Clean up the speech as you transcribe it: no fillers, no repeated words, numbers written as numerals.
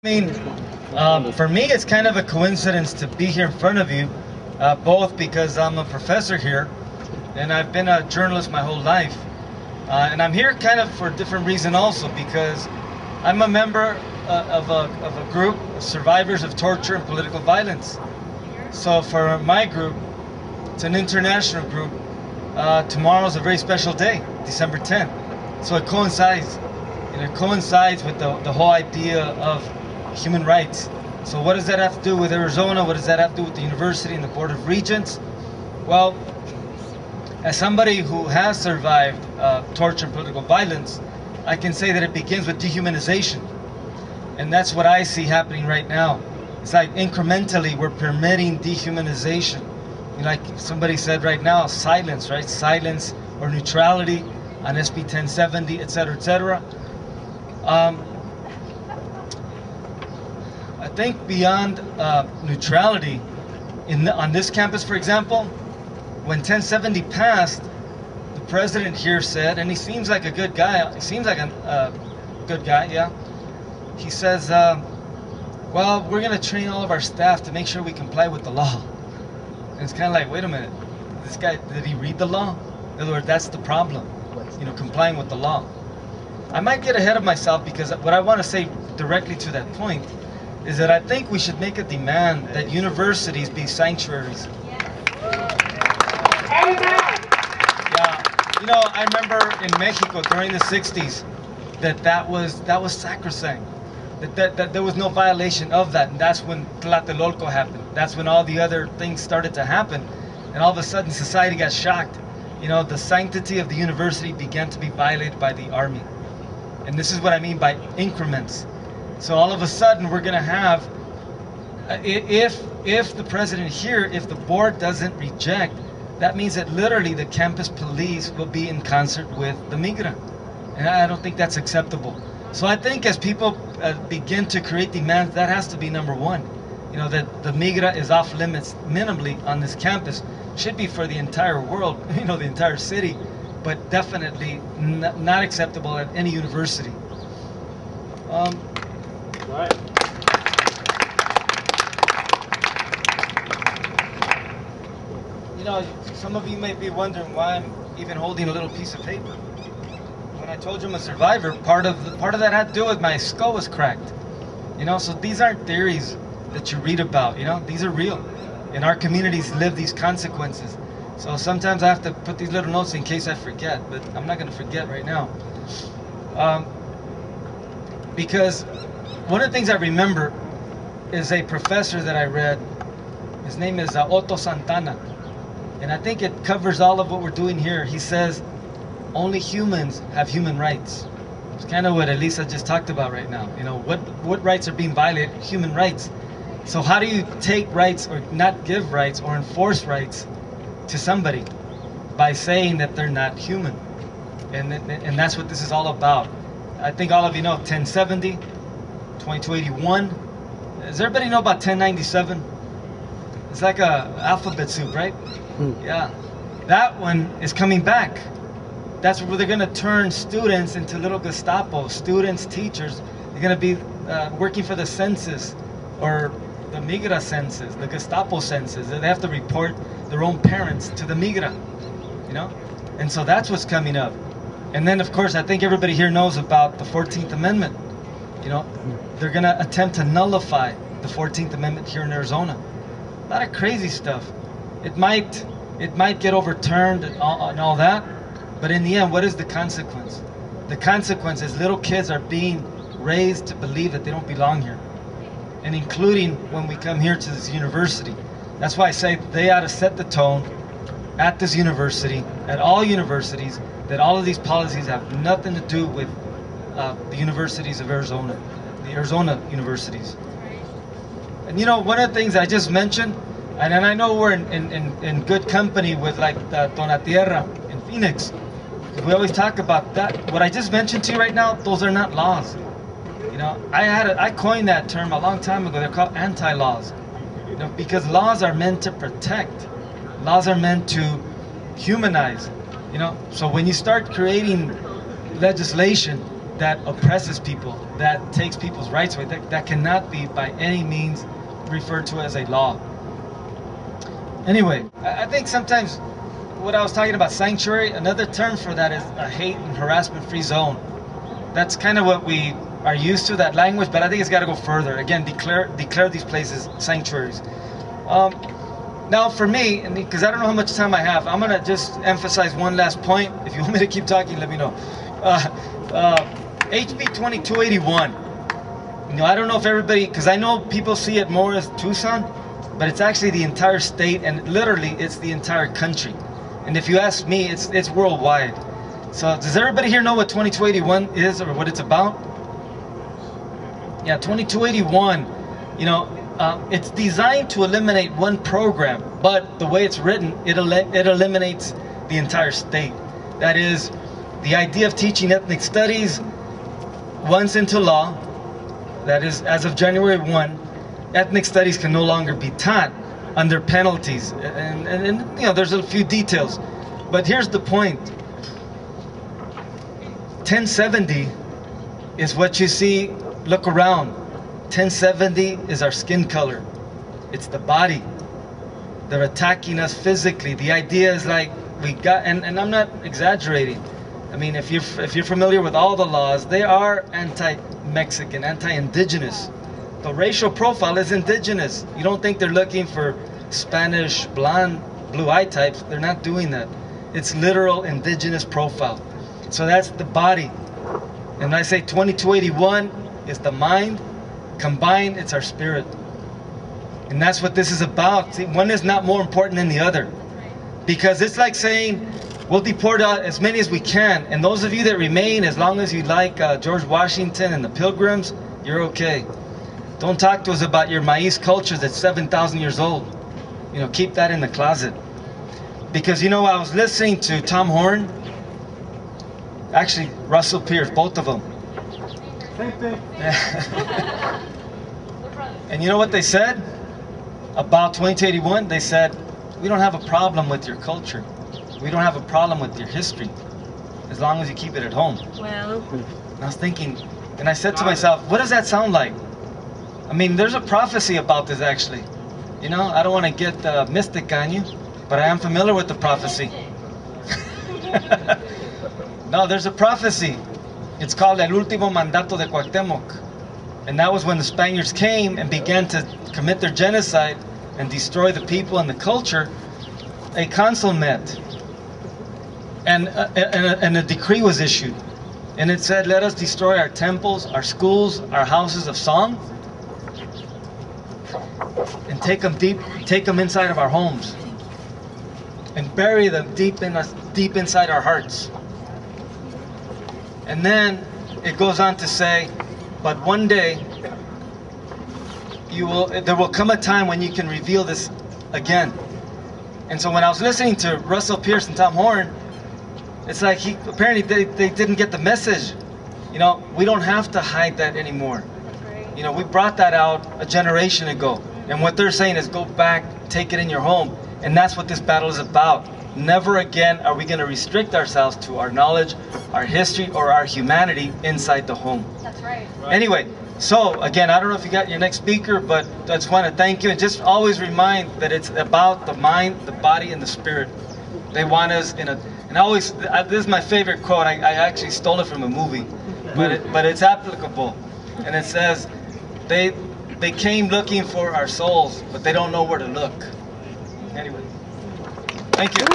For me, it's kind of a coincidence to be here in front of you, both because I'm a professor here, and I've been a journalist my whole life. And I'm here kind of for a different reason also, because I'm a member of a group of survivors of torture and political violence. So for my group, it's an international group. Tomorrow's a very special day, December 10th. So it coincides, and it coincides with the whole idea of human rights. So what does that have to do with Arizona? What does that have to do with the university and the Board of Regents? Well, as somebody who has survived torture and political violence, I can say that it begins with dehumanization. And that's what I see happening right now. It's like incrementally we're permitting dehumanization. Like somebody said right now, silence, right? Silence or neutrality on SB 1070, et cetera, et cetera. I think beyond neutrality, on this campus, for example, when 1070 passed, the president here said, and he seems like a good guy, he seems like a good guy, yeah. He says, well, we're going to train all of our staff to make sure we comply with the law. And it's kind of like, wait a minute, this guy, did he read the law? In other words, that's the problem, complying with the law. I might get ahead of myself, because what I want to say directly to that point is that I think we should make a demand that universities be sanctuaries. Yeah, I remember in Mexico during the 60s that was sacrosanct. That there was no violation of that, and that's when Tlatelolco happened. That's when all the other things started to happen, and all of a sudden society got shocked. The sanctity of the university began to be violated by the army, and this is what I mean by increments. So all of a sudden we're going to have, if the president here, if the board doesn't reject, that means that literally the campus police will be in concert with the migra, and I don't think that's acceptable. So I think as people begin to create demands, that has to be number one. That the migra is off limits minimally on this campus. Should be for the entire world, the entire city, but definitely not acceptable at any university. Right. Some of you may be wondering why I'm even holding a little piece of paper. When I told you I'm a survivor, part of that had to do with my skull was cracked. So these aren't theories that you read about. These are real. And our communities live these consequences. So sometimes I have to put these little notes in case I forget, but I'm not going to forget right now. Because one of the things I remember is a professor that I read. His name is Otto Santana. And I think it covers all of what we're doing here. He says, only humans have human rights. It's kind of what Elisa just talked about right now. What rights are being violated? Human rights. So how do you take rights or not give rights or enforce rights to somebody? By saying that they're not human. And that's what this is all about. I think all of you know 1070, 2281. Does everybody know about 1097? It's like a alphabet soup, right? Yeah. That one is coming back. That's where they're going to turn students into little Gestapo. Students, teachers, they're going to be working for the census, or the migra census, the Gestapo census. They have to report their own parents to the migra, And so that's what's coming up. And then, of course, I think everybody here knows about the 14th Amendment. They're going to attempt to nullify the 14th Amendment here in Arizona. A lot of crazy stuff. It might get overturned and all that, but in the end, what is the consequence? The consequence is little kids are being raised to believe that they don't belong here, and including when we come here to this university. That's why I say they ought to set the tone at this university, at all universities, that all of these policies have nothing to do with the universities of Arizona, the Arizona universities. And one of the things I just mentioned, and I know we're in good company with like Tonatierra in Phoenix. We always talk about that. What I just mentioned to you right now, those are not laws. I coined that term a long time ago. They're called anti-laws. Because laws are meant to protect. Laws are meant to humanize. So when you start creating legislation that oppresses people, that takes people's rights away. That cannot be by any means referred to as a law. Anyway, I think sometimes what I was talking about, sanctuary, another term for that is a hate and harassment free zone. That's kind of what we are used to, that language, but I think it's got to go further. Again, declare these places sanctuaries. Now for me, and because I don't know how much time I have, I'm going to just emphasize one last point. If you want me to keep talking, let me know. HB 2281. You know, I don't know if everybody, because I know people see it more as Tucson, but it's actually the entire state, and literally it's the entire country. And if you ask me, it's worldwide. So does everybody here know what 2281 is or what it's about? Yeah, 2281, you know, it's designed to eliminate one program, but the way it's written, it eliminates the entire state. That is, the idea of teaching ethnic studies once into law, that is, as of January 1, ethnic studies can no longer be taught under penalties. And you know, there's a few details. But here's the point. 1070 is what you see. Look around. 1070 is our skin color. It's the body. They're attacking us physically. The idea is like we got, and I'm not exaggerating. I mean, if you're familiar with all the laws, they are anti-Mexican, anti-indigenous. The racial profile is indigenous. You don't think they're looking for Spanish, blonde, blue-eye types. They're not doing that. It's literal indigenous profile. So that's the body. And when I say 2281 is the mind, combined, it's our spirit. And that's what this is about. See, one is not more important than the other. Because it's like saying, we'll deport out as many as we can. And those of you that remain, as long as you like George Washington and the Pilgrims, you're okay. Don't talk to us about your maize culture that's 7,000 years old. You know, keep that in the closet. Because, you know, I was listening to Tom Horn. Actually, Russell Pierce, both of them. Same thing. And you know what they said about 2281? They said, we don't have a problem with your culture. We don't have a problem with your history, as long as you keep it at home. Well, and I was thinking, and I said to myself, what does that sound like? I mean, there's a prophecy about this, actually. You know, I don't want to get mystic on you, but I am familiar with the prophecy. No, there's a prophecy. It's called El Último Mandato de Cuauhtémoc. And that was when the Spaniards came and began to commit their genocide and destroy the people and the culture. A council met. And a decree was issued. And it said, let us destroy our temples, our schools, our houses of song, and take them inside of our homes, and bury them deep inside our hearts. And then it goes on to say, but one day there will come a time when you can reveal this again. And so when I was listening to Russell Pierce and Tom Horn, it's like apparently they didn't get the message. You know, we don't have to hide that anymore. You know, we brought that out a generation ago. And what they're saying is go back, take it in your home. And that's what this battle is about. Never again are we going to restrict ourselves to our knowledge, our history, or our humanity inside the home. That's right. Anyway, so again, I don't know if you got your next speaker, but I just want to thank you. And just always remind that it's about the mind, the body, and the spirit. They want us in a... And always, this is my favorite quote. I actually stole it from a movie, but it's applicable. And it says, they came looking for our souls, but they don't know where to look. Anyway, thank you.